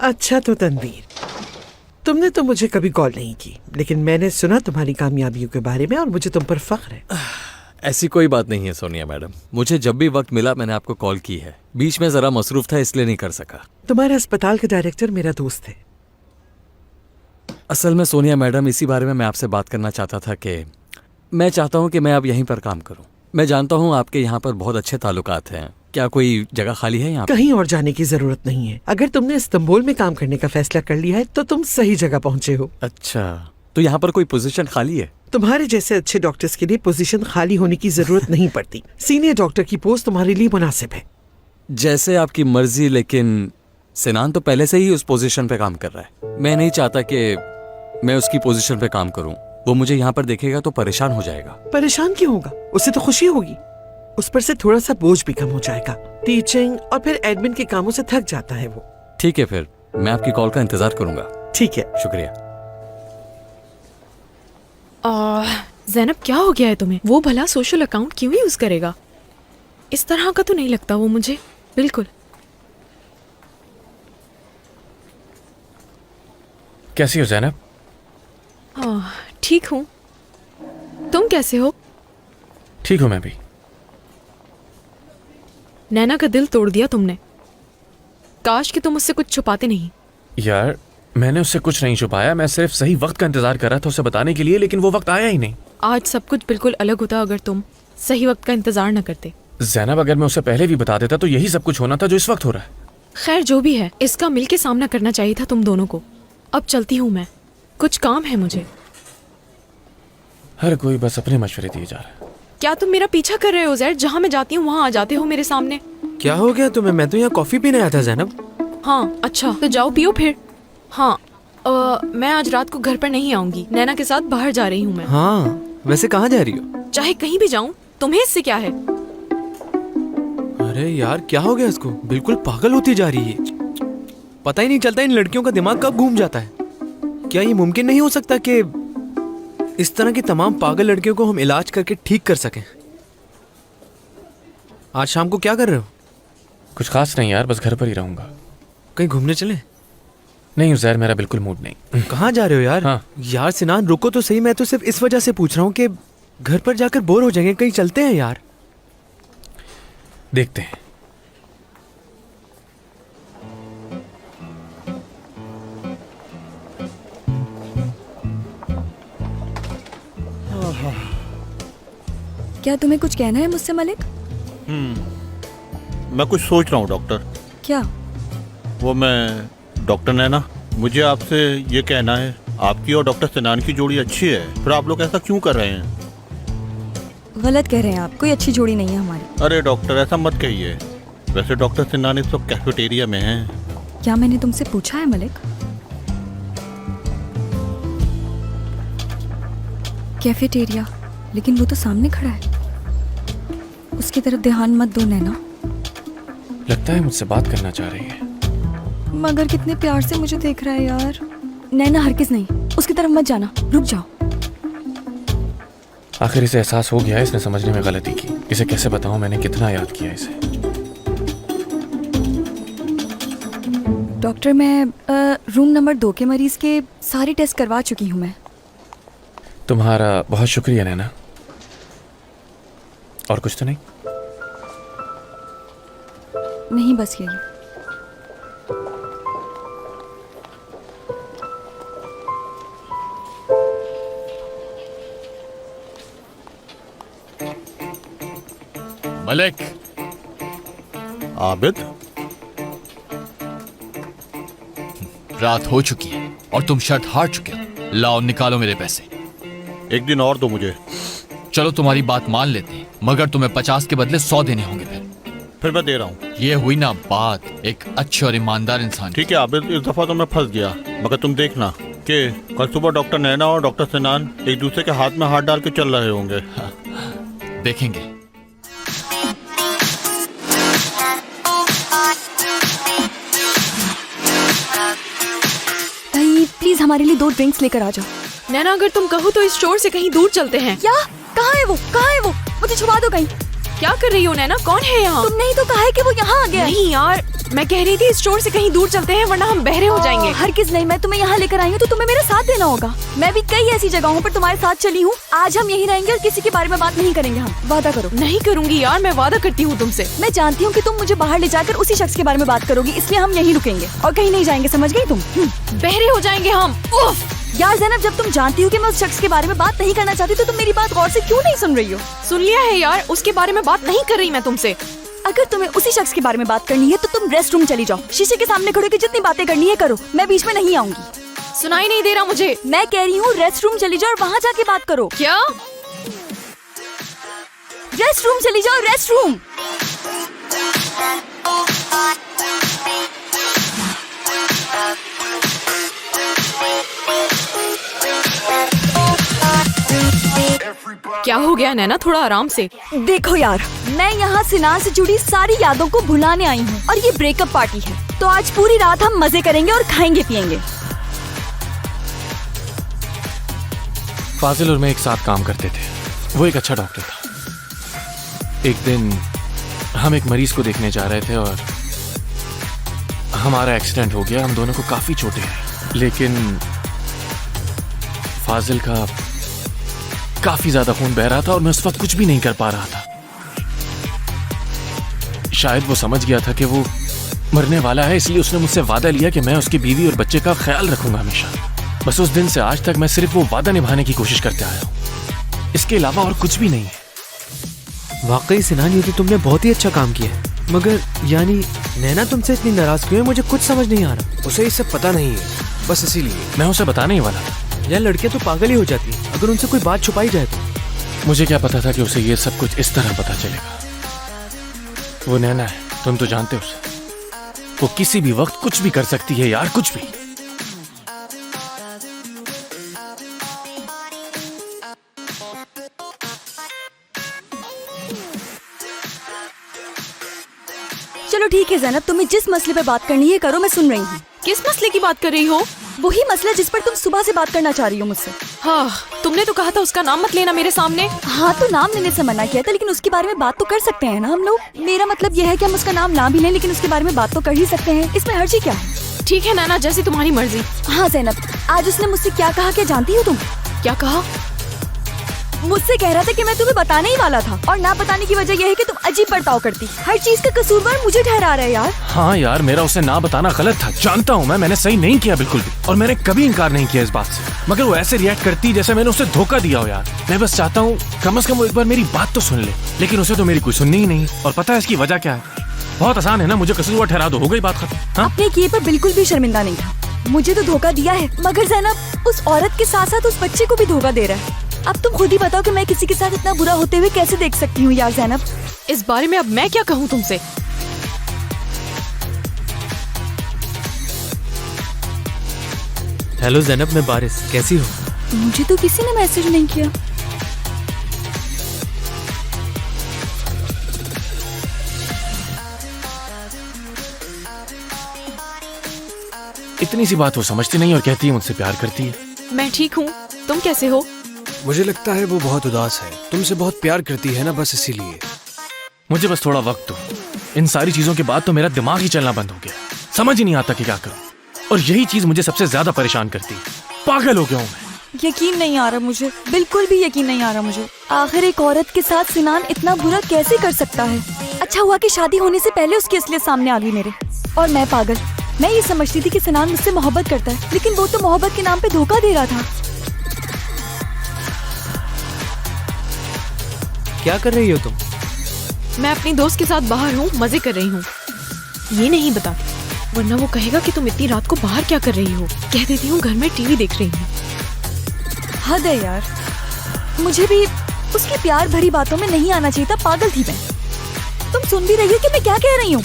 अच्छा तो तनवीर, तुमने तो मुझे कभी कॉल नहीं की, लेकिन मैंने सुना तुम्हारी कामयाबियों के बारे में और मुझे तुम पर फख्र है। ऐसी कोई बात नहीं है सोनिया मैडम, मुझे जब भी वक्त मिला मैंने आपको कॉल की है। बीच में जरा मसरूफ था इसलिए नहीं कर सका। तुम्हारे अस्पताल के डायरेक्टर मेरा दोस्त है। असल में सोनिया मैडम, इसी बारे में मैं आपसे बात करना चाहता था कि मैं चाहता हूं कि मैं अब यहीं पर काम करूं। मैं जानता हूं आपके यहाँ पर बहुत अच्छे ताल्लुकात हैं। क्या कोई जगह खाली है यहाँ? कहीं और जाने की जरूरत नहीं है। अगर तुमने इस्तांबुल में काम करने का फैसला कर लिया है तो तुम सही जगह पहुँचे हो। अच्छा, तो यहाँ पर कोई पोजीशन खाली है? तुम्हारे जैसे अच्छे डॉक्टर्स के लिए पोजीशन खाली होने की जरूरत नहीं पड़ती। सीनियर डॉक्टर की पोस्ट तुम्हारे लिए मुनासिब है। जैसे आपकी मर्जी, लेकिन सिनान तो पहले से ही उस पोजीशन पे काम कर रहा है। मैं नहीं चाहता कि मैं उसकी पोजीशन पे काम करूं। वो मुझे यहाँ पर देखेगा तो परेशान हो जाएगा। परेशान क्यों होगा? उससे तो खुशी होगी। उस पर से थोड़ा सा बोझ भी कम हो जाएगा। टीचिंग और फिर एडमिन के कामों से थक जाता है वो। ठीक है, फिर मैं आपकी कॉल का इंतजार करूंगा। ठीक है, शुक्रिया। ज़ैनब, क्या हो गया है तुम्हें? वो भला सोशल अकाउंट क्यों यूज करेगा? इस तरह का तो नहीं लगता वो मुझे, बिल्कुल। कैसी हो ज़ैनब? ठीक हूँ। तुम कैसे हो? ठीक हूँ मैं भी। नैना का दिल तोड़ दिया तुमने। काश कि तुम मुझसे कुछ छुपाते नहीं। यार, मैंने उससे कुछ नहीं छुपाया। मैं सिर्फ सही वक्त का इंतजार कर रहा था उसे बताने के लिए, लेकिन वो वक्त आया ही नहीं। आज सब कुछ बिल्कुल अलग होता अगर तुम सही वक्त का इंतजार न करते। ज़ैनब, अगर मैं उसे पहले भी बता देता तो यही सब कुछ होना था जो इस वक्त हो रहा है। खैर, जो भी है, इसका मिलके सामना करना चाहिए था तुम दोनों को। अब चलती हूँ मैं, कुछ काम है मुझे। हर कोई बस अपने मशवरे दिए जा रहा है। क्या तुम मेरा पीछा कर रहे हो ज़ैड? जहाँ मैं जाती हूँ वहाँ आ जाते हो मेरे सामने। क्या हो गया तुम्हें? मैं तो यहाँ कॉफी पीने आया था ज़ैनब। हाँ, अच्छा तो जाओ पियो फिर। हाँ, मैं आज रात को घर पर नहीं आऊंगी। नैना के साथ बाहर जा रही हूँ मैं। हाँ, वैसे कहाँ जा रही हो? चाहे कहीं भी जाऊँ, तुम्हें इससे क्या है? अरे यार, क्या हो गया इसको? बिल्कुल पागल होती जा रही है। पता ही नहीं चलता इन लड़कियों का दिमाग कब घूम जाता है। क्या ये मुमकिन नहीं हो सकता कि इस तरह की तमाम पागल लड़कियों को हम इलाज करके ठीक कर सकें? आज शाम को क्या कर रहे हो? कुछ खास नहीं यार, बस घर पर ही रहूंगा। कहीं घूमने चलें? नहीं उज़ैर, मेरा बिल्कुल मूड नहीं। कहाँ जा रहे हो यार? हाँ। यार सिनान, रुको तो सही। मैं तो सिर्फ इस वजह से पूछ रहा हूँ कि घर पर जाकर बोर हो जाएंगे। कहीं चलते हैं यार। देखते हैं। क्या तुम्हें कुछ कहना है मुझसे मलिक? मैं कुछ सोच रहा हूँ डॉक्टर। क्या? वो मैं डॉक्टर नैना, मुझे आपसे ये कहना है, आपकी और डॉक्टर सिनान की जोड़ी अच्छी है, फिर आप लोग ऐसा क्यों कर रहे हैं? गलत कह रहे हैं आप। कोई अच्छी जोड़ी नहीं है हमारी। अरे डॉक्टर, ऐसा मत कहिए। वैसे डॉक्टर सिनान इस वक्त कैफेटेरिया में हैं। क्या मैंने तुमसे पूछा है मलिक? कैफेटेरिया? लेकिन वो तो सामने खड़ा है। उसकी तरफ ध्यान मत दो नैना। लगता है मुझसे बात करना चाह रही है। मगर कितने प्यार से मुझे देख रहा है यार। नैना, हरगिज़ नहीं, उसकी तरफ मत जाना। रुक जाओ। आखिर इसे एहसास हो गया है इसने समझने में गलती की। इसे कैसे बताऊं मैंने कितना याद किया इसे। डॉक्टर, मैं रूम नंबर 2 के मरीज के सारे टेस्ट करवा चुकी हूँ मैं। तुम्हारा बहुत शुक्रिया नैना। और कुछ तो नहीं? नहीं, बस यही। मलिक। आबिद, रात हो चुकी है और तुम शर्त हार चुके हो। लाओ, निकालो मेरे पैसे। एक दिन और दो मुझे। चलो तुम्हारी बात मान लेते हैं, मगर तुम्हें 50 के बदले 100 देने होंगे। फिर मैं दे रहा हूँ। ये हुई ना बात एक अच्छे और ईमानदार इंसान की। ठीक है आबिद, इस दफा तो मैं फंस गया, मगर तुम देखना कि कल सुबह डॉक्टर नैना और डॉक्टर सिनान एक दूसरे के हाथ में हाथ डाल के चल रहे होंगे। देखेंगे। प्लीज हमारे लिए 2 ड्रिंक्स लेकर आ जाओ। नैना, अगर तुम कहो तो इस स्टोर से कहीं दूर चलते हैं। क्या? कहाँ है वो? कहाँ है वो? मुझे छुपा दो कहीं। क्या कर रही हो नैना? कौन है यहाँ? तुमने ही तो कहा है कि वो यहाँ आ गया है। नहीं यार, मैं कह रही थी स्टोर से कहीं दूर चलते हैं वरना हम बहरे हो जाएंगे। हरगिज नहीं, मैं तुम्हें यहाँ लेकर आई हूँ तो तुम्हें मेरा साथ देना होगा। मैं भी कई ऐसी जगहों पर तुम्हारे साथ चली हूँ। आज हम यहीं रहेंगे और किसी के बारे में बात नहीं करेंगे। हम वादा करो। नहीं करूंगी यार, मैं वादा करती हूँ तुमसे। मैं जानती हूँ कि तुम मुझे बाहर ले जाकर उसी शख्स के बारे में बात करोगी, इसलिए हम यहीं रुकेंगे और कहीं नहीं जाएंगे, समझ गई तुम? बहरे हो जाएंगे हम। उफ! यार ज़ैनब, जब तुम जानती हो कि मैं उस शख्स के बारे में बात नहीं करना चाहती तो तुम मेरी बात गौर से क्यों नहीं सुन रही हो? सुन लिया है यार, उसके बारे में बात नहीं कर रही मैं तुमसे। अगर तुम्हें उसी शख्स के बारे में बात करनी है तो तुम रेस्ट रूम चली जाओ। शीशे के सामने खड़े होकर जितनी बातें करनी है करो, मैं बीच में नहीं आऊंगी। सुनाई नहीं दे रहा मुझे। मैं कह रही हूँ रेस्ट रूम चली जाओ और वहाँ जाके बात करो। क्या? रेस्ट रूम चली जाओ, रेस्ट रूम। क्या हो गया नैना, थोड़ा आराम से। देखो यार, मैं यहाँ सिनान से जुड़ी सारी यादों को भुलाने आई हूँ और ये ब्रेकअप पार्टी है, तो आज पूरी रात हम मजे करेंगे और खाएंगे पिएंगे। फाजिल और मैं एक साथ काम करते थे। वो एक अच्छा डॉक्टर था। एक दिन हम एक मरीज को देखने जा रहे थे और हमारा एक्सीडेंट हो गया। हम दोनों को काफी चोटें आई, लेकिन फाजिल का काफी ज्यादा खून बह रहा था और मैं उस वक्त कुछ भी नहीं कर पा रहा था। शायद वो समझ गया था कि वो मरने वाला है, इसलिए उसने मुझसे वादा लिया कि मैं उसकी बीवी और बच्चे का ख्याल रखूंगा हमेशा। बस उस दिन से आज तक मैं सिर्फ वो वादा निभाने की कोशिश करते आया हूँ, इसके अलावा और कुछ भी नहीं है। वाकई सिनान, ये तो तुमने बहुत ही अच्छा काम किया है, मगर यानी नैना तुमसे इतनी नाराज क्यों है? मुझे कुछ समझ नहीं आ रहा। उसे इससे पता नहीं है, बस इसीलिए। मैं उसे बताने ही वाला था। यार लड़कियां तो पागल ही हो जाती हैं अगर उनसे कोई बात छुपाई जाए तो। मुझे क्या पता था कि उसे ये सब कुछ इस तरह पता चलेगा। वो नैना है, तुम तो जानते हो उसे। वो किसी भी वक्त कुछ भी कर सकती है यार, कुछ भी। चलो ठीक है ज़ैनब, तुम्हें जिस मसले पे बात करनी है करो, मैं सुन रही हूँ। किस मसले की बात कर रही हो? वही मसला जिस पर तुम सुबह से बात करना चाह रही हो मुझसे। हाँ, तुमने तो कहा था उसका नाम मत लेना मेरे सामने। हाँ, तो नाम लेने से मना किया था, लेकिन उसके बारे में बात तो कर सकते हैं ना हम लोग। मेरा मतलब यह है कि हम उसका नाम ना भी लें, लेकिन उसके बारे में बात तो कर ही सकते हैं। इसमें हर्जी क्या है? ठीक है नैना, जैसी तुम्हारी मर्जी। हाँ ज़ैनब, आज उसने मुझसे क्या कहा, क्या जानती हो तुम? क्या कहा? मुझसे कह रहा था कि मैं तुम्हें बताने ही वाला था, और ना बताने की वजह यह है कि तुम अजीब बर्ताव करती। हर चीज का कसूरवार मुझे ठहरा रहा है यार। हाँ यार, मेरा उसे ना बताना गलत था, जानता हूँ मैंने सही नहीं किया बिल्कुल भी, और मैंने कभी इनकार नहीं किया इस बात से, मगर वो ऐसे रिएक्ट करती जैसे मैंने उसे धोखा दिया हो। यार मैं बस चाहता हूँ कम से कम वो एक बार मेरी बात तो सुन ले, लेकिन उसे तो मेरी कोई सुननी ही नहीं। और पता है इसकी वजह क्या है? बहुत आसान है ना, मुझे कसूरवार ठहरा दो, हो गई बात खत्म। हाँ? अपने किए पर बिल्कुल भी शर्मिंदा नहीं था। मुझे तो धोखा दिया है, मगर ज़ैनब उस औरत के साथ साथ उस बच्चे को भी धोखा दे रहा है। अब तुम खुद ही बताओ कि मैं किसी के साथ इतना बुरा होते हुए कैसे देख सकती हूँ यार ज़ैनब। इस बारे में अब मैं क्या कहूँ तुमसे? हेलो ज़ैनब, मैं बारिश, कैसी हो? मुझे तो किसी ने मैसेज नहीं किया। इतनी सी बात वो समझती नहीं और कहती है मुझसे प्यार करती है। मैं ठीक हूँ, तुम कैसे हो? मुझे लगता है वो बहुत उदास है, तुमसे बहुत प्यार करती है ना, बस इसीलिए। मुझे बस थोड़ा वक्त दो। इन सारी चीजों के बाद तो मेरा दिमाग ही चलना बंद हो गया, समझ ही नहीं आता कि क्या करूं, और यही चीज मुझे सबसे ज्यादा परेशान करती है। पागल हो गया हूं मैं। यकीन नहीं आ रहा मुझे, बिल्कुल भी यकीन नहीं आ रहा मुझे। आखिर एक औरत के साथ सिनान इतना बुरा कैसे कर सकता है? अच्छा हुआ कि शादी होने से पहले उसकी असलियत सामने आ गई मेरे, और मैं पागल। मैं ये समझती थी कि सिनान मुझसे मोहब्बत करता है, लेकिन वो तो मोहब्बत के नाम पे धोखा दे रहा था। क्या कर रही हो तुम? मैं अपनी दोस्त के साथ बाहर हूँ, मजे कर रही हूँ। ये नहीं बताती, वरना वो कहेगा कि तुम इतनी रात को बाहर क्या कर रही हो। कह देती हूँ घर में टीवी देख रही हूँ। हद है यार, मुझे भी उसकी प्यार भरी बातों में नहीं आना चाहिए था, पागल थी मैं। तुम सुन भी रही हो कि मैं क्या कह रही हूँ?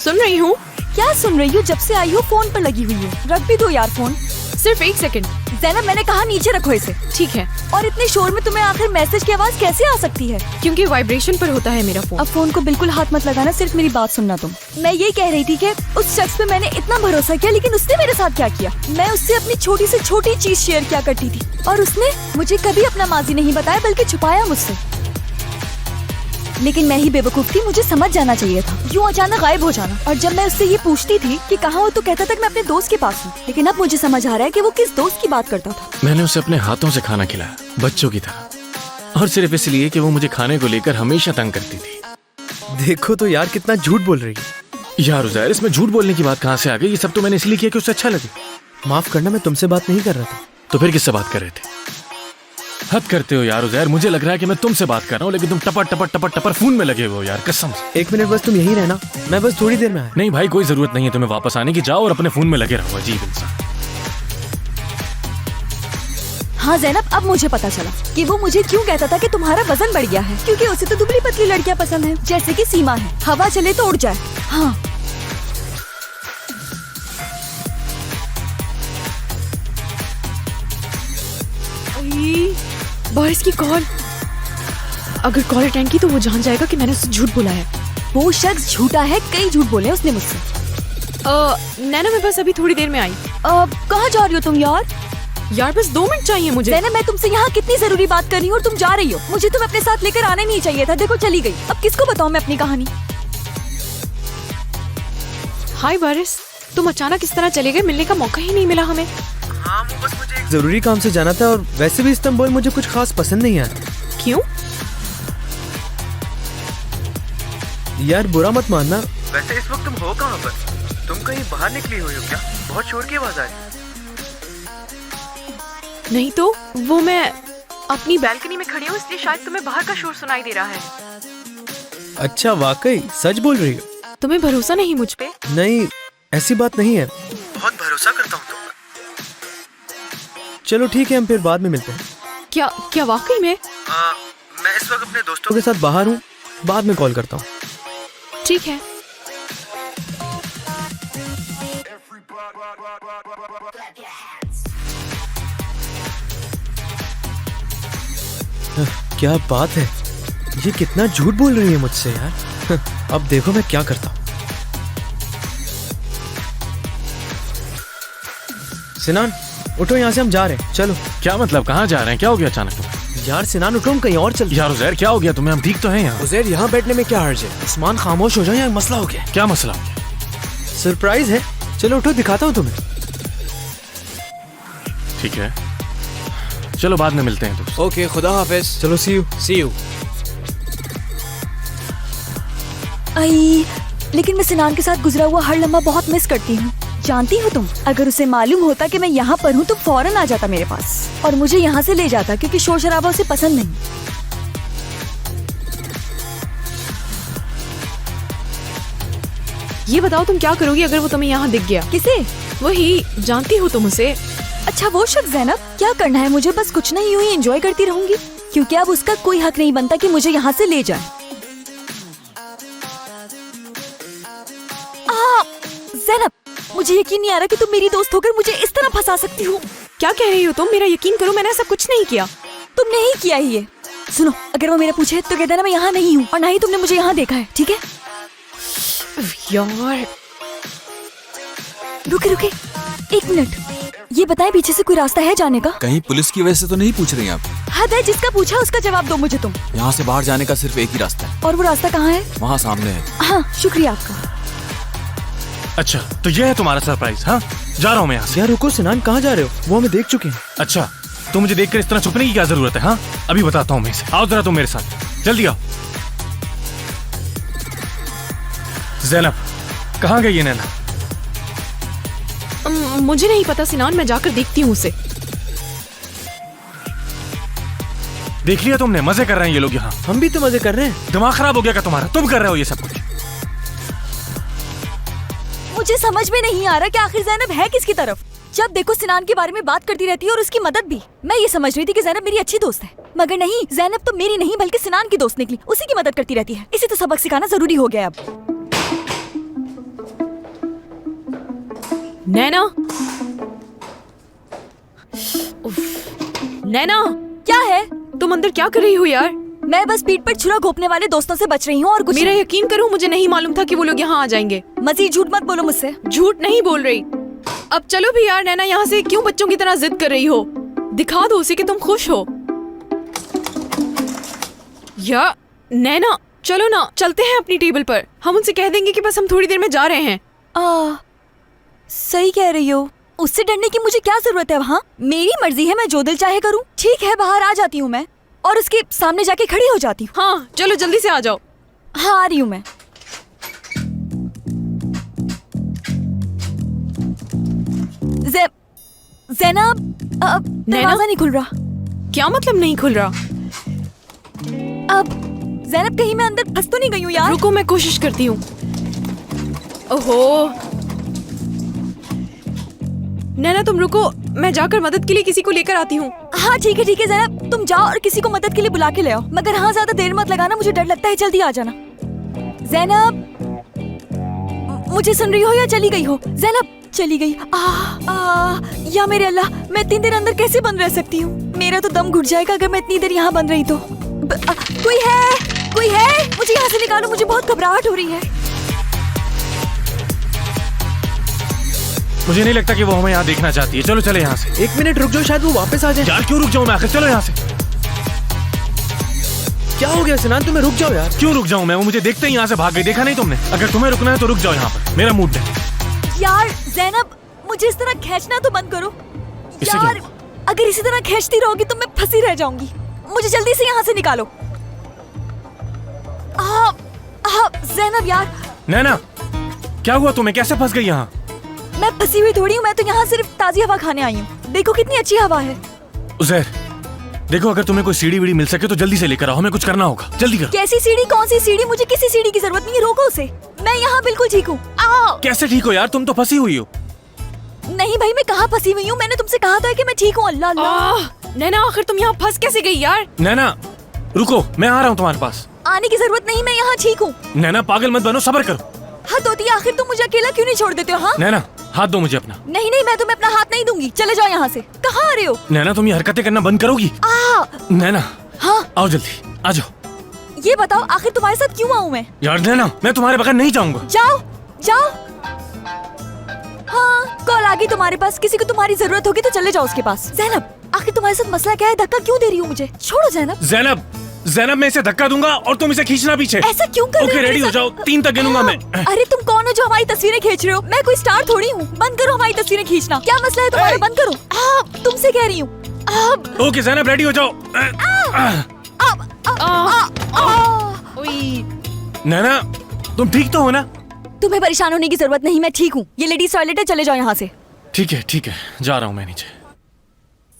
सुन रही हूँ। क्या सुन रही हो? जब से आई हो फोन पर लगी हुई हो। रख भी दो यार फोन। सिर्फ 1 सेकंड। ज़ैनब, मैंने कहा नीचे रखो इसे। ठीक है। और इतने शोर में तुम्हें आखिर मैसेज की आवाज कैसे आ सकती है? क्योंकि वाइब्रेशन पर होता है मेरा फोन। अब फोन को बिल्कुल हाथ मत लगाना, सिर्फ मेरी बात सुनना तुम। मैं ये कह रही थी कि उस शख्स पे मैंने इतना भरोसा किया, लेकिन उसने मेरे साथ क्या किया? मैं उससे अपनी छोटी से छोटी चीज शेयर किया करती थी, और उसने मुझे कभी अपना माजी नहीं बताया, बल्कि छुपाया मुझसे। लेकिन मैं ही बेवकूफ थी, मुझे समझ जाना चाहिए था। यूँ अचानक गायब हो जाना। और जब मैं उससे ये पूछती थी कि कहाँ हो, तो कहता था कि मैं अपने दोस्त के पास हूँ। लेकिन अब मुझे समझ आ रहा है कि वो किस दोस्त की बात करता था। मैंने उसे अपने हाथों से खाना खिलाया, बच्चों की तरह, और सिर्फ इसलिए कि वो मुझे खाने को लेकर हमेशा तंग करती थी। देखो तो यार कितना झूठ बोल रही है। यार उज़ैर, इसमें झूठ बोलने की बात कहाँ से आ गई? ये सब तो मैंने इसलिए किया कि उसे अच्छा लगे। माफ करना, मैं तुमसे बात नहीं कर रहा था। तो फिर किससे बात कर रहे थे? हद करते हो यार उज़ैर, मुझे लग रहा है कि मैं तुमसे बात कर रहा हूँ, लेकिन तुम टपर टपर टपर टपर फोन में लगे हुए हो यार, कसम से। 1 मिनट बस तुम यहीं रहना, मैं बस थोड़ी देर में आया। नहीं भाई, कोई जरूरत नहीं है तुम्हें वापस आने की। जाओ और अपने फोन में लगे रहो, अजीब इंसान। हाँ ज़ैनब, अब मुझे पता चला कि वो मुझे क्यों कहता था कि तुम्हारा वजन बढ़ गया है, क्योंकि उसे तो दुबली पतली लड़कियाँ पसंद है, जैसे कि सीमा है, हवा चले तो उड़ जाए। हाँ, बारिश की कॉल। अगर कॉल अटेंड की तो वो जान जाएगा कि मैंने उससे झूठ बोला है। वो शख्स झूठा है, कई झूठ बोले उसने मुझसे। नैना, मैं बस अभी थोड़ी देर में आई। कहाँ जा रही हो तुम यार? यार बस 2 मिनट चाहिए मुझे। ज़ैनब, मैं तुमसे यहाँ कितनी जरूरी बात कर रही हूँ और तुम जा रही हो। मुझे तुम अपने साथ लेकर आना नहीं चाहिए था। देखो चली गई, अब किसको बताऊँ मैं अपनी कहानी? हाय बारिश, तुम अचानक इस तरह चले गए, मिलने का मौका ही नहीं मिला हमें। हाँ, वो बस मुझे एक जरूरी काम से जाना था, और वैसे भी इस्तांबुल मुझे कुछ खास पसंद नहीं आया। क्यों? यार बुरा मत मानना। वैसे इस वक्त तुम हो कहाँ पर? तुम कहीं बाहर निकली हुई हो क्या? बहुत शोर की आवाज आ रही है। नहीं तो वो मैं अपनी बैल्कनी में खड़ी हूँ, इसलिए शायद तुम्हें बाहर का शोर सुनाई दे रहा है। अच्छा, वाकई सच बोल रही हो? तुम्हें भरोसा नहीं मुझ पे? नहीं, ऐसी बात नहीं है। बहुत भरोसा करता हूँ तुम पर। चलो ठीक है, हम फिर बाद में मिलते हैं। क्या वाकई में? मैं इस वक्त अपने दोस्तों के साथ बाहर हूँ, बाद में कॉल करता हूँ। ठीक है। क्या बात है, ये कितना झूठ बोल रही है मुझसे यार। अब देखो मैं क्या करता हूँ। सिनान, उठो, यहाँ से हम जा रहे हैं, चलो। क्या मतलब, कहाँ जा रहे हैं? क्या हो गया अचानक तुम्हें? यार सिनान उठो, हम कहीं और चलते। यार उज़ैर, क्या हो गया तुम्हें? हम ठीक तो हैं यहाँ। उज़ैर, यहाँ बैठने में क्या हर्ज है? उस्मान, खामोश हो जाओ, यहाँ मसला हो गया। क्या मसला हो गया? सरप्राइज है, चलो उठो, दिखाता हूँ तुम्हें। ठीक है, चलो बाद में मिलते हैं दोस्त। ओके, खुदा हाफिज। चलो, सी यू। आई, लेकिन मैं सिनान के साथ गुजरा हुआ हर लम्हा बहुत मिस करती हूँ। जानती हो तुम, अगर उसे मालूम होता कि मैं यहाँ पर हूँ तो फौरन आ जाता मेरे पास और मुझे यहाँ से ले जाता, क्योंकि शोर शराबा उसे पसंद नहीं। ये बताओ तुम क्या करोगी अगर वो तुम्हें यहाँ दिख गया? किसे? वही, जानती हो तुम उसे। अच्छा, वो शख्स ज़ैनब, क्या करना है मुझे? बस कुछ नहीं, यूं ही एंजॉय करती रहूंगी, क्योंकि अब उसका कोई हक नहीं बनता कि मुझे यहाँ से ले जाए। ज़ैनब, मुझे यकीन नहीं आ रहा कि तुम मेरी दोस्त होकर मुझे इस तरह फंसा सकती हो। क्या कह रही हो तुम? मेरा यकीन करो, मैंने ऐसा कुछ नहीं किया। तुमने ही किया ही है। सुनो, अगर वो मेरा पूछे तो कह देना मैं यहाँ नहीं हूँ और ना ही तुमने मुझे यहाँ देखा है, ठीक है? यार रुके, एक मिनट, ये बताएं पीछे से कोई रास्ता है जाने का? कहीं पुलिस की वजह से तो नहीं पूछ रही आप? हद है, जिसका पूछा उसका जवाब दो मुझे तुम। यहाँ से बाहर जाने का सिर्फ एक ही रास्ता है। और वो रास्ता कहाँ है? वहाँ सामने है। हाँ, शुक्रिया आपका। अच्छा, तो ये है तुम्हारा सरप्राइज? हाँ, जा रहा हूँ मैं यहाँ से। यार रुको सिनान, कहाँ जा रहे हो? वो हमें देख चुके हैं। अच्छा, तो मुझे देखकर इस तरह छुपने की क्या जरूरत है? हाँ, अभी बताता हूँ मैं इसे। आओ जरा तुम मेरे साथ, जल्दी आओ। ज़ैनब, कहाँ गई है नैना? मुझे नहीं पता सिनान, मैं जाकर देखती हूँ उसे। देख लिया तुमने? मजे कर रहे हैं ये लोग यहाँ। हम भी तो मजे कर रहे हैं। दिमाग खराब हो गया क्या तुम्हारा? तुम कर रहे हो ये सब कुछ? मुझे समझ में नहीं आ रहा कि आखिर ज़ैनब है किसकी तरफ। जब देखो सिनान के बारे में बात करती रहती है और उसकी मदद भी। मैं ये समझ रही थी कि ज़ैनब मेरी अच्छी दोस्त है, मगर नहीं, ज़ैनब तो मेरी नहीं बल्कि सिनान की दोस्त निकली, उसी की मदद करती रहती है। इसे तो सबक सिखाना जरूरी हो गया अब। नैना, नैना, क्या है? तुम अंदर क्या कर रही हो यार? मैं बस पीठ पर छुरा घोंपने वाले दोस्तों से बच रही हूँ और कुछ मेरा नहीं। यकीन करो, मुझे नहीं मालूम था कि वो लोग यहाँ आ जाएंगे। मजीद झूठ मत बोलो मुझसे। झूठ नहीं बोल रही। अब चलो भी यार, नैना यहाँ से क्यों बच्चों की तरह जिद कर रही हो? दिखा दो उसे कि तुम खुश हो। या नैना, चलो ना, चलते हैं अपनी टेबल पर। हम उनसे कह देंगे कि बस हम थोड़ी देर में जा रहे हैं। सही कह रही हो। उससे डरने की मुझे क्या जरूरत है वहाँ? मेरी मर्जी है, मैं जो दिल चाहे करूँ। ठीक है, बाहर आ जाती हूँ मैं और उसके सामने जाके खड़ी हो जाती हूँ। हाँ चलो जल्दी से आ जाओ। हाँ, आ रही हूँ मैं। ज़ैनब, दरवाजा नहीं खुल रहा। क्या मतलब नहीं खुल रहा? अब ज़ैनब, कहीं मैं अंदर फंस तो नहीं गई हूँ यार? रुको मैं कोशिश करती हूँ। ओहो नैना तुम रुको, मैं जाकर मदद के लिए किसी को लेकर आती हूँ। हाँ ठीक है ज़ैनब, तुम जाओ और किसी को मदद के लिए बुला के ले आओ। मगर हाँ, ज्यादा देर मत लगाना, मुझे डर लगता है। जल्दी आ जाना। ज़ैनब, मुझे सुन रही हो या चली गई हो? ज़ैनब चली गई। या मेरे अल्लाह, मैं इतनी देर अंदर कैसे बंद रह सकती हूँ? मेरा तो दम घुट जाएगा अगर मैं इतनी देर यहाँ बंद रही तो। कोई है, मुझे यहाँ से निकालो, मुझे बहुत घबराहट हो रही है। मुझे नहीं लगता कि वो हमें यहाँ देखना चाहती है। चलो चले यहाँ से। 1 मिनट रुक जाओ, शायद वो वापस आ जाए। यार क्यों रुक जाऊँ मैं आखिर? चलो यहाँ से। क्या हो गया सिनान, तुम्हें रुक जाओ यार। क्यों रुक जाऊँ मैं? वो मुझे देखते ही यहाँ से भाग गई। देखा नहीं तुमने? अगर तुम्हें रुकना है तो रुक जाओ यहाँ पर, मेरा मूड है। यार ज़ैनब, मुझे इस तरह खींचना तो बंद करो यार। अगर इसी तरह खींचती रहोगी तो मैं फंसी रह जाऊंगी। मुझे जल्दी से यहाँ से निकालो। ज़ैनब यार। नैना, क्या हुआ तुम्हें? कैसे फंस गई यहाँ? मैं फंसी हुई थोड़ी हूँ, मैं तो यहाँ सिर्फ ताज़ी हवा खाने आई हूँ। देखो कितनी अच्छी हवा है। उज़ैर, देखो अगर तुम्हें कोई सीढ़ी वीढ़ी मिल सके तो जल्दी से लेकर आओ, हमें कुछ करना होगा। जल्दी करो। कैसी सीढ़ी? कौन सी सीढ़ी? मुझे किसी सीढ़ी की जरूरत नहीं है, रोको उसे। मैं यहाँ बिल्कुल ठीक हूँ। कैसे ठीक हो यार? तुम तो फंसी हुई हो। नहीं भाई, मैं कहाँ फंसी हुई हूँ? मैंने तुमसे कहा था कि मैं ठीक हूँ। अल्लाह अल्लाह। नैना आखिर तुम यहाँ फंस कैसे गई यार? नैना रुको, मैं आ रहा हूँ तुम्हारे पास। आने की जरूरत नहीं, मैं यहाँ ठीक हूँ। नैना पागल मत बनो, सब्र करो। हाँ तोती, आखिर तुम मुझे अकेला क्यों नहीं छोड़ देते हो? हाँ नैना, हाथ दो मुझे अपना। नहीं, मैं तुम्हें अपना हाथ नहीं दूंगी। चले जाओ यहाँ से। कहाँ आ रहे हो? नैना तुम ये हरकतें करना बंद करोगी? नैना हाँ, आओ जल्दी, आ जाओ। ये बताओ आखिर तुम्हारे साथ क्यों आऊँ मैं? यार नैना, मैं तुम्हारे बगैर नहीं जाऊंगा। जाओ। हाँ, कॉल आ गई तुम्हारे पास। किसी को तुम्हारी जरूरत होगी तो चले जाओ उसके पास। ज़ैनब, आखिर तुम्हारे साथ मसला क्या है? धक्का क्यों दे रही हो मुझे? छोड़ो ज़ैनब। ज़ैनब, मैं इसे धक्का दूंगा और तुम इसे खींचना पीछे। ऐसा क्यों कर रहे हो? ओके, रेडी हो जाओ, 3 तक गिनूंगा मैं। अरे तुम कौन हो जो हमारी तस्वीरें खींच रहे हो? मैं कोई स्टार थोड़ी हूँ। बंद करो हमारी तस्वीरें खींचना। क्या मसला है तुम्हारा? बंद करो। तुमसे कह रही हूँ। ओके ज़ैनब, रेडी हो जाओ। नैना, तुम ठीक तो हो ना? तुम्हें परेशान होने की जरूरत नहीं, मैं ठीक हूँ। ये लेडीज टॉयलेट है, चले जाओ यहाँ से। ठीक है, जा रहा हूँ मैं नीचे।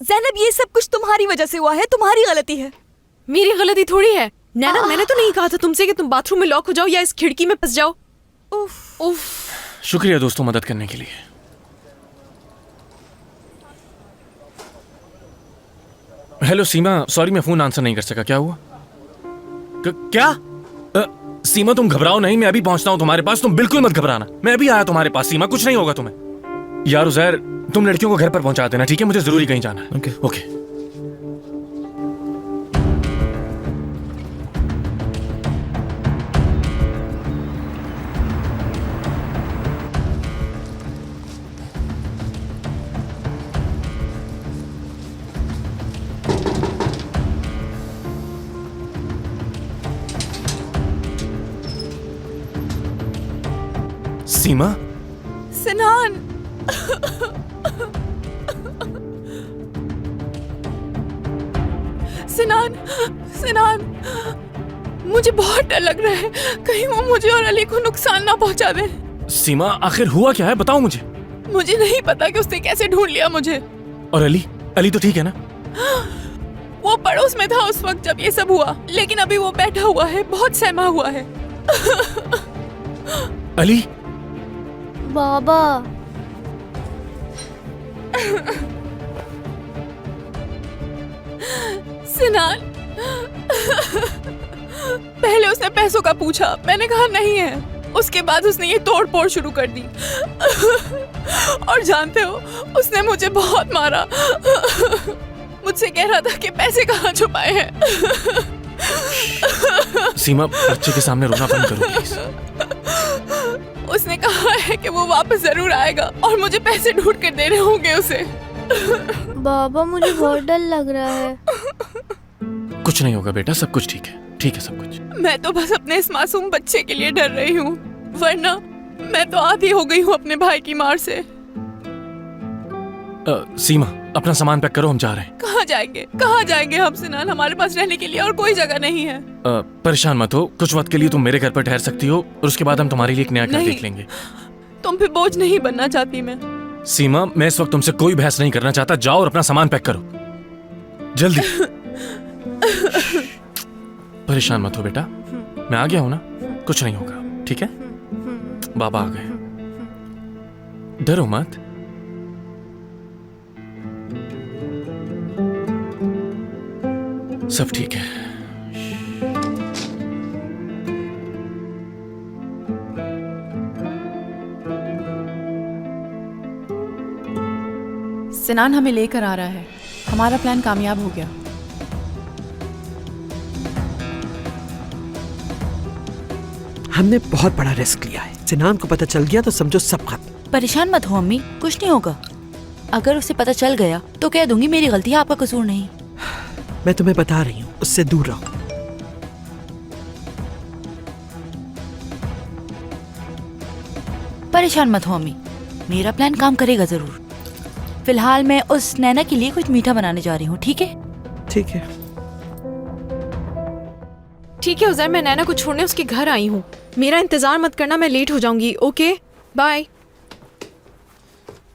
ज़ैनब, ये सब कुछ तुम्हारी वजह से हुआ है, तुम्हारी गलती है। मेरी गलती थोड़ी है नैना। मैंने तो नहीं कहा था तुमसे कि तुम बाथरूम में लॉक हो जाओ या इस खिड़की में फंस जाओ। उफ। शुक्रिया दोस्तों मदद करने के लिए। हेलो सीमा, सॉरी मैं फोन आंसर नहीं कर सका। क्या हुआ? क्या? सीमा तुम घबराओ नहीं, मैं अभी पहुंचता हूं तुम्हारे पास। तुम बिल्कुल मत घबराना, मैं अभी आया तुम्हारे पास। सीमा, कुछ नहीं होगा तुम्हें। यार उज़ैर, तुम लड़कियों को घर पर पहुंचा देना, ठीक है? मुझे जरूरी कहीं जाना है। ओके। सीमा, सिनान, सिनान, मुझे बहुत डर लग रहा है, कहीं वो मुझे और अली को नुकसान ना पहुंचा दे। सीमा आखिर हुआ क्या है? बताओ मुझे। मुझे नहीं पता कि उसने कैसे ढूंढ लिया मुझे। और अली तो ठीक है ना? वो पड़ोस में था उस वक्त जब ये सब हुआ, लेकिन अभी वो बैठा हुआ है, बहुत सहमा हुआ है। अली, बाबा। सिनान, पहले उसने पैसों का पूछा, मैंने कहा नहीं है। उसके बाद उसने ये तोड़ फोड़ शुरू कर दी। और जानते हो, उसने मुझे बहुत मारा। मुझसे कह रहा था कि पैसे कहाँ छुपाए हैं। सीमा, बच्चे के सामने रोना बंद करो प्लीज। उसने कहा है कि वो वापस जरूर आएगा और मुझे पैसे ढूंढ कर देने होंगे उसे। बाबा, मुझे बहुत डर लग रहा है। कुछ नहीं होगा बेटा, सब कुछ ठीक है। ठीक है सब कुछ। मैं तो बस अपने इस मासूम बच्चे के लिए डर रही हूँ, वरना मैं तो आधी हो गई हूँ अपने भाई की मार से। सीमा, अपना सामान पैक करो, हम जा रहे हैं। कहाँ जाएंगे हम सिनान? हमारे पास रहने के लिए और कोई जगह नहीं है। परेशान मत हो, कुछ वक्त के लिए तुम मेरे घर पर ठहर सकती हो और उसके बाद हम तुम्हारे लिए एक नया घर नहीं। देख लेंगे। तुम पे बोझ नहीं बनना चाहती मैं। सीमा, मैं इस वक्त तुमसे कोई बहस नहीं करना चाहता। जाओ और अपना सामान पैक करो, जल्दी। परेशान मत हो बेटा, मैं आ गया हूं ना, कुछ नहीं होगा, ठीक है? बाबा आ गए, डरो मत। सब ठीक है। सिनान हमें लेकर आ रहा है, हमारा प्लान कामयाब हो गया। हमने बहुत बड़ा रिस्क लिया है। सिनान को पता चल गया तो समझो सब खत्म। परेशान मत हो अम्मी, कुछ नहीं होगा। अगर उसे पता चल गया तो कह दूंगी मेरी गलती है, आपका कसूर नहीं। मैं तुम्हें बता रही हूँ, उससे दूर रहो। परेशान मत हो अम्मी, मेरा प्लान काम करेगा जरूर। फिलहाल मैं उस नैना के लिए कुछ मीठा बनाने जा रही हूँ, ठीक है? ठीक है। ठीक है उज़ैर, मैं नैना को छोड़ने उसके घर आई हूँ। मेरा इंतजार मत करना, मैं लेट हो जाऊंगी। Okay bye.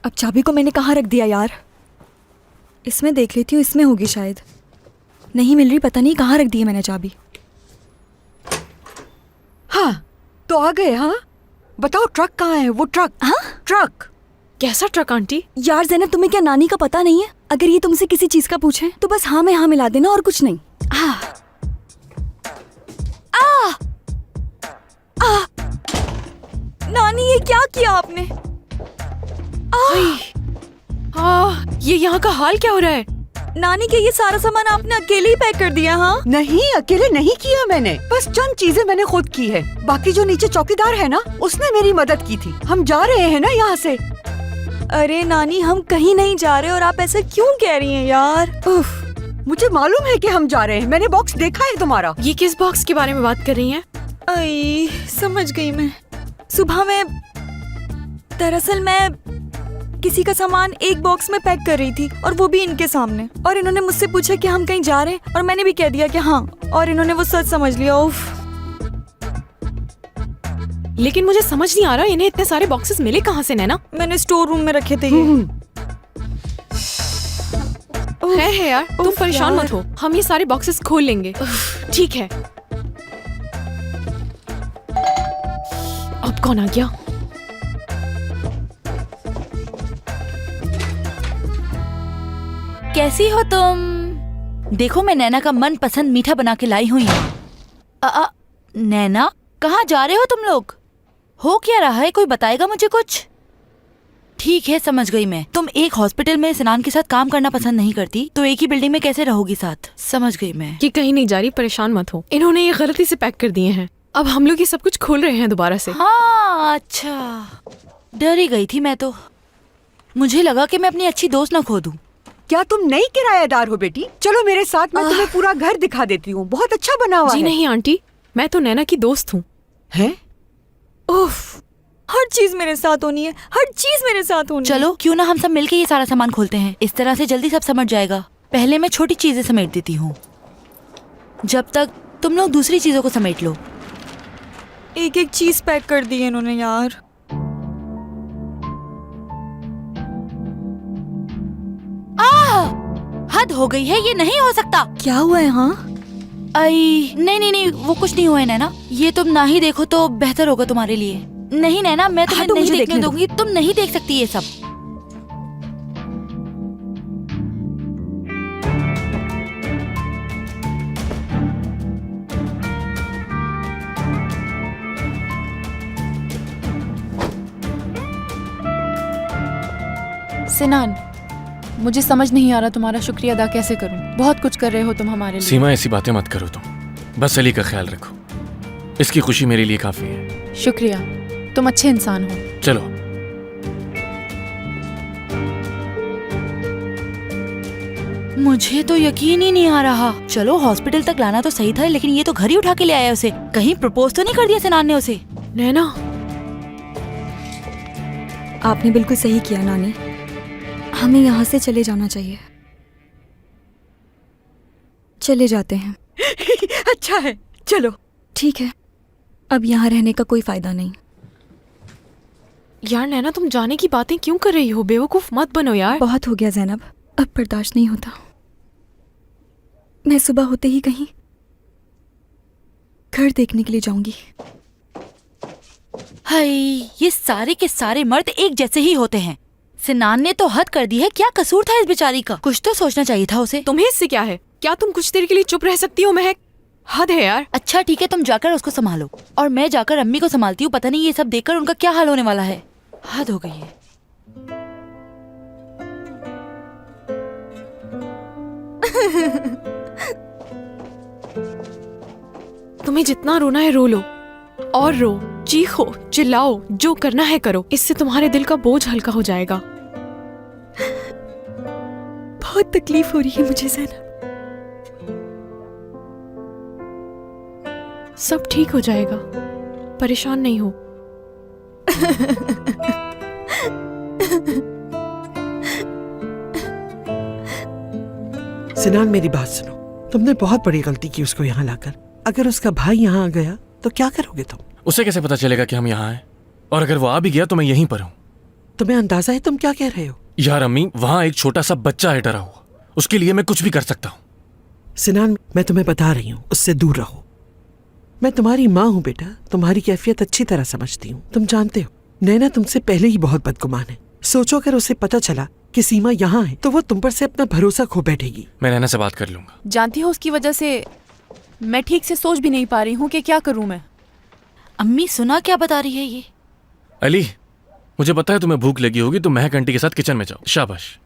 अब चाबी को मैंने कहाँ रख दिया यार? इसमें देख लेती हूँ, इसमें होगी शायद। नहीं मिल रही, पता नहीं कहाँ रख दी है मैंने चाबी। हाँ तो आ गए। हाँ बताओ, ट्रक कहाँ है? वो ट्रक। हाँ ट्रक? कैसा ट्रक आंटी? यार ज़ैनब, तुम्हें क्या नानी का पता नहीं है? अगर ये तुमसे किसी चीज का पूछे तो बस हाँ में हाँ मिला देना और कुछ नहीं। नानी ये क्या किया आपने? ये यहाँ का हाल क्या हो रहा है? नानी के ये सारा सामान आपने अकेले ही पैक कर दिया? हाँ नहीं, अकेले नहीं किया मैंने, बस चंद चीजें मैंने खुद की है। बाकी जो नीचे चौकीदार है ना, उसने मेरी मदद की थी। हम जा रहे हैं ना यहाँ से। अरे नानी, हम कहीं नहीं जा रहे और आप ऐसा क्यों कह रही हैं यार? उफ, मुझे मालूम है कि हम जा रहे हैं, मैंने बॉक्स देखा है तुम्हारा। ये किस बॉक्स के बारे में बात कर रही हैं? आई समझ गई मैं। सुबह में दरअसल मैं किसी का सामान एक बॉक्स में पैक कर रही थी और वो भी इनके सामने, और इन्होंने मुझसे पूछा कि हम कहीं जा रहे हैं और मैंने भी कह दिया कि हाँ, और इन्होंने वो सच समझ लिया। उफ। लेकिन मुझे समझ नहीं आ रहा इन्हें इतने सारे बॉक्सेस मिले कहाँ से नैना? मैंने स्टोर रूम में रखे थे ये। है यार, तुम परेशान मत हो, हम ये सारे बॉक्सेस खोल लेंगे। ठीक है। अब कौन आ गया? कैसी हो तुम? देखो मैं नैना का मनपसंद मीठा बना के लाई हुई हूँ। नैना, कहाँ जा रहे हो तुम लोग? हो क्या रहा है, कोई बताएगा मुझे कुछ? ठीक है समझ गई मैं, तुम एक हॉस्पिटल में सिनान के साथ काम करना पसंद नहीं करती तो एक ही बिल्डिंग में कैसे रहोगी साथ। समझ गई मैं। ये कहीं नहीं जा रही, परेशान मत हो। इन्होंने ये गलती से पैक कर दिए हैं, अब हम लोग ये सब कुछ खोल रहे हैं दोबारा से। हाँ अच्छा, डर ही गई थी मैं तो। मुझे लगा कि मैं अपनी अच्छी दोस्त ना खो दूं। क्या तुम नई किराएदार हो बेटी? चलो मेरे साथ, मैं तुम्हें पूरा घर दिखा देती हूँ, बहुत अच्छा बना हुआ है। जी नहीं आंटी, मैं तो नैना की दोस्त हूँ। हैं? उफ, हर चीज मेरे साथ होनी है, हर चीज मेरे साथ होनी है। चलो क्यों ना हम सब मिलके ये सारा सामान खोलते हैं, इस तरह से जल्दी सब समझ जाएगा। पहले मैं छोटी चीजें समेट देती हूँ, जब तक तुम लोग दूसरी चीजों को समेट लो। एक एक चीज पैक कर दी है इन्होंने यार। हद हो गई है, ये नहीं हो सकता। क्या हुआ है? हाँ आई नहीं, वो कुछ नहीं हुआ है नैना, ये तुम ना ही देखो तो बेहतर होगा तुम्हारे लिए। नहीं नैना, मैं तुम्हें नहीं देखने दूंगी, तुम नहीं देख सकती ये सब। सिनान, मुझे समझ नहीं आ रहा तुम्हारा शुक्रिया अदा कैसे करूं। बहुत कुछ कर रहे हो तुम हमारे लिए। सीमा, ऐसी बातें मत करो तुम, बस अली का ख्याल रखो, इसकी खुशी मेरे लिए काफी है। शुक्रिया, तुम अच्छे इंसान हो। चलो। मुझे तो यकीन ही नहीं आ रहा। चलो हॉस्पिटल तक लाना तो सही था, लेकिन ये तो घर ही उठा के ले आया उसे। कहीं प्रपोज तो नहीं कर दिया सिनान ने उसे? नैना, आपने बिल्कुल सही किया नानी, हमें यहाँ से चले जाना चाहिए। चले जाते हैं। अच्छा है, चलो। ठीक है, अब यहाँ रहने का कोई फायदा नहीं। यार नैना, तुम जाने की बातें क्यों कर रही हो? बेवकूफ मत बनो यार। बहुत हो गया जैनब, अब बर्दाश्त नहीं होता। मैं सुबह होते ही कहीं घर देखने के लिए जाऊंगी। हाय, ये सारे के सारे मर्द एक जैसे ही होते हैं। सिनान ने तो हद कर दी है। क्या कसूर था इस बेचारी का? कुछ तो सोचना चाहिए था उसे। तुम्हें इससे क्या है? क्या तुम कुछ देर के लिए चुप रह सकती हो महक? हद है यार। अच्छा ठीक है, तुम जाकर उसको संभालो और मैं जाकर अम्मी को संभालती हूँ। पता नहीं ये सब देखकर उनका क्या हाल होने वाला है। हद हो गई है। तुम्हें जितना रोना है रो लो, और रो, चीखो, चिल्लाओ, जो करना है करो। इससे तुम्हारे दिल का बोझ हल्का हो जाएगा। बहुत तकलीफ हो रही है मुझे ज़ैनब। सब ठीक हो जाएगा, परेशान नहीं हो। सिनान, मेरी बात सुनो। तुमने बहुत बड़ी गलती की उसको यहाँ लाकर। अगर उसका भाई यहाँ आ गया तो क्या करोगे तुम? उसे कैसे पता चलेगा कि हम यहाँ हैं? और अगर वो आ भी गया तो मैं यहीं पर हूँ। तुम्हें अंदाजा है तुम क्या कह रहे हो? यार अम्मी, वहाँ एक छोटा सा बच्चा है डरा हुआ, उसके लिए मैं कुछ भी कर सकता हूँ। सिनान, मैं तुम्हें बता रही हूँ, उससे दूर रहो। मैं तुम्हारी माँ हूँ बेटा, तुम्हारी कैफियत अच्छी तरह समझती हूँ। तुम जानते हो नैना तुमसे पहले ही बहुत बदगुमान है। सोचो अगर उसे पता चला कि सीमा यहाँ है तो वो तुम पर से अपना भरोसा खो बैठेगी। मैं नैना से बात कर लूंगा। जानती हो, उसकी वजह से मैं ठीक से सोच भी नहीं पा रही हूँ कि क्या करूँ मैं। अम्मी सुना क्या बता रही है ये? अली, मुझे पता है तुम्हें भूख लगी होगी, तो महक आंटी के साथ किचन में जाओ। शाबाश।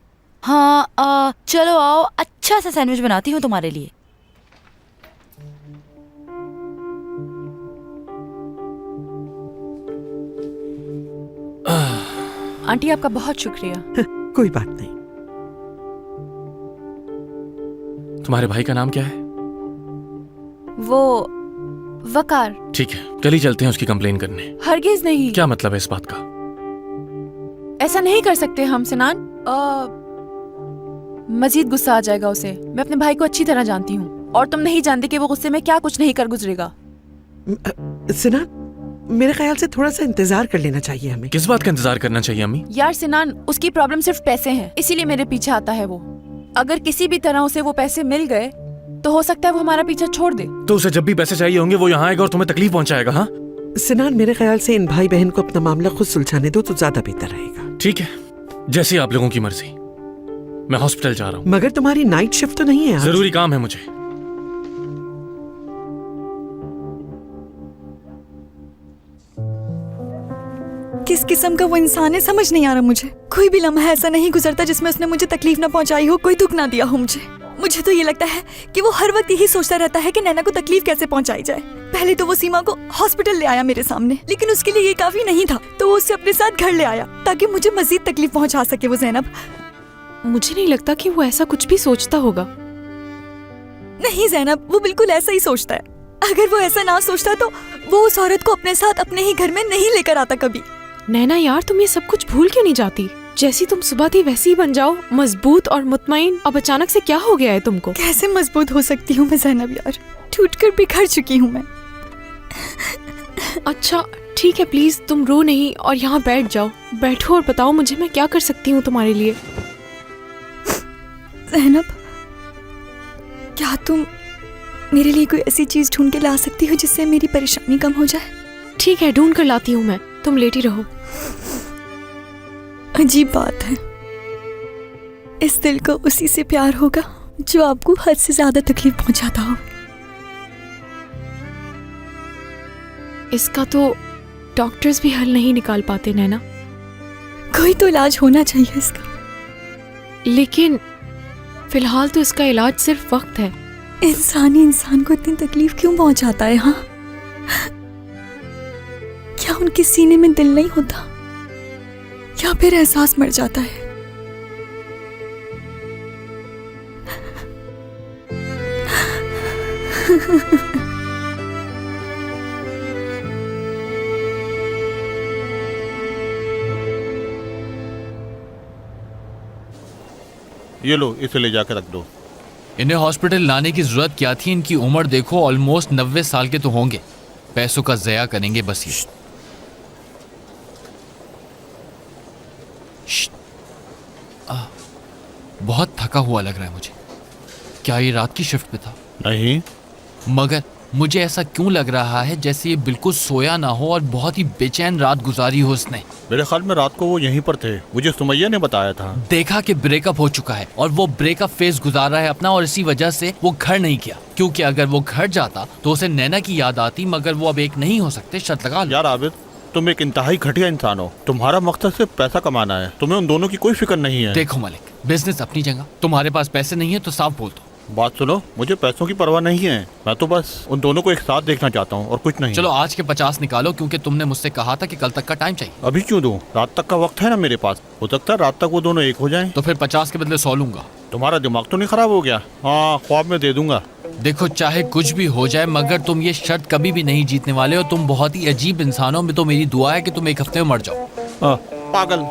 हाँ, चलो आओ, अच्छा सा सैंडविच बनाती हूँ तुम्हारे लिए। आंटी, आपका बहुत शुक्रिया। कोई बात नहीं। तुम्हारे भाई का नाम क्या है? वो वकार। ठीक है, कल ही चलते हैं उसकी कंप्लेन करने। हरगिज नहीं। क्या मतलब है इस बात का? ऐसा नहीं कर सकते हम सिनान। मजीद गुस्सा आ जाएगा उसे। मैं अपने भाई को अच्छी तरह जानती हूँ, और तुम नहीं जानते कि वो गुस्से में क्या कुछ नहीं कर गुजरेगा। सिनान, मेरे ख्याल से थोड़ा सा इंतजार कर लेना चाहिए हमें। किस बात का इंतजार करना चाहिए अम्मी? यार सिनान, उसकी प्रॉब्लम सिर्फ पैसे हैं, इसीलिए मेरे पीछे आता है वो। अगर किसी भी तरह उसे वो पैसे मिल गए तो हो सकता है वो हमारा पीछा छोड़ दे। तो उसे जब भी पैसे चाहिए होंगे वो यहाँ आएगा और तुम्हें तकलीफ पहुंचाएगा। हाँ सिनान, मेरे ख्याल से इन भाई बहन को अपना मामला खुद सुलझाने दो तो ज्यादा बेहतर रहेगा। ठीक है, जैसी आप लोगों की मर्जी। मैं हॉस्पिटल जा रहा हूँ। मगर तुम्हारी नाइट शिफ्ट तो नहीं है आज? जरूरी काम है मुझे। किस किस्म का वो इंसान है समझ नहीं आ रहा मुझे। कोई भी लम्हा ऐसा नहीं गुजरता जिसमें उसने मुझे तकलीफ ना पहुंचाई हो, कोई दुख ना दिया हो मुझे तो ये लगता है कि वो हर वक्त यही सोचता रहता है कि नैना को तकलीफ कैसे पहुंचाई जाए। पहले तो वो सीमा को हॉस्पिटल ले आया मेरे सामने, लेकिन उसके लिए ये काफी नहीं था, तो वो उसे अपने साथ घर ले आया ताकि मुझे मजीद तकलीफ पहुंचा सके वो ज़ैनब। मुझे नहीं लगता कि वो ऐसा कुछ भी सोचता होगा। नहीं ज़ैनब, वो बिल्कुल ऐसा ही सोचता है। अगर वो ऐसा ना सोचता तो वो उस औरत को अपने साथ अपने ही घर में नहीं लेकर आता कभी। नैना यार, तुम ये सब कुछ भूल क्यों नहीं जाती? जैसी तुम सुबह थी वैसी ही बन जाओ, मजबूत और मुतमईन। अब अचानक से क्या हो गया है तुमको? कैसे मजबूत हो सकती हूँ मैं ज़ैनब यार, टूटकर बिखर चुकी हूँ मैं। अच्छा ठीक है, प्लीज तुम रो नहीं और यहाँ बैठ जाओ। बैठो और बताओ मुझे मैं क्या कर सकती हूँ तुम्हारे लिए। ज़ैनब, क्या तुम मेरे लिए कोई ऐसी चीज ढूंढ के ला सकती हो जिससे मेरी परेशानी कम हो जाए? ठीक है, ढूंढ कर लाती हूँ मैं, तुम लेटी रहो। अजीब बात है, इस दिल को उसी से प्यार होगा जो आपको हद से ज्यादा तकलीफ पहुंचाता हो। इसका तो डॉक्टर्स भी हल नहीं निकाल पाते नैना। कोई तो इलाज होना चाहिए इसका। लेकिन फिलहाल तो इसका इलाज सिर्फ वक्त है। इंसान को इतनी तकलीफ क्यों पहुंचाता है? हाँ, क्या उनके सीने में दिल नहीं होता या फिर एहसास मर जाता है? ये लो, इसे ले जाकर रख दो। इन्हें हॉस्पिटल लाने की जरूरत क्या थी? इनकी उम्र देखो, ऑलमोस्ट 90 साल के तो होंगे। पैसों का ज़या करेंगे बस ये। बहुत थका हुआ लग रहा है मुझे। क्या ये रात की शिफ्ट पे था? नहीं। मगर मुझे ऐसा क्यों लग रहा है जैसे ये बिल्कुल सोया ना हो और बहुत ही बेचैन रात गुजारी हो उसने। मेरे ख्याल में रात को वो यहीं पर थे, मुझे सुमैया ने बताया था। देखा कि ब्रेकअप हो चुका है और वो ब्रेकअप फेज गुजार रहा है अपना, और इसी वजह से वो घर नहीं किया, क्योंकि अगर वो घर जाता तो उसे नैना की याद आती। मगर वो अब एक नहीं हो सकते, शर्त लगा लो। यार आबिद, तुम एक इंतहाई घटिया इंसान हो। तुम्हारा मकसद सिर्फ पैसा कमाना है, तुम्हें उन दोनों की कोई फिक्र नहीं है। देखो मलिक, बिजनेस अपनी जगह, तुम्हारे पास पैसे नहीं है तो साफ बोल दो। बात सुनो, मुझे पैसों की परवाह नहीं है, मैं तो बस उन दोनों को एक साथ देखना चाहता हूँ और कुछ नहीं। चलो आज के 50 निकालो, क्योंकि तुमने मुझसे कहा था कि कल तक का टाइम चाहिए। अभी क्यों दूं? रात तक का वक्त है ना मेरे पास, हो सकता है रात तक वो दोनों एक हो जाएं। तो फिर 50 के बदले 100 लूंगा। तुम्हारा दिमाग तो नहीं खराब हो गया? हाँ, ख्वाब में दे दूंगा। देखो चाहे कुछ भी हो जाए, मगर तुम ये शर्त कभी भी नहीं जीतने वाले हो। तुम बहुत ही अजीब इंसान हो। मैं तो मेरी दुआ है कि तुम एक हफ्ते में मर जाओ। पागल।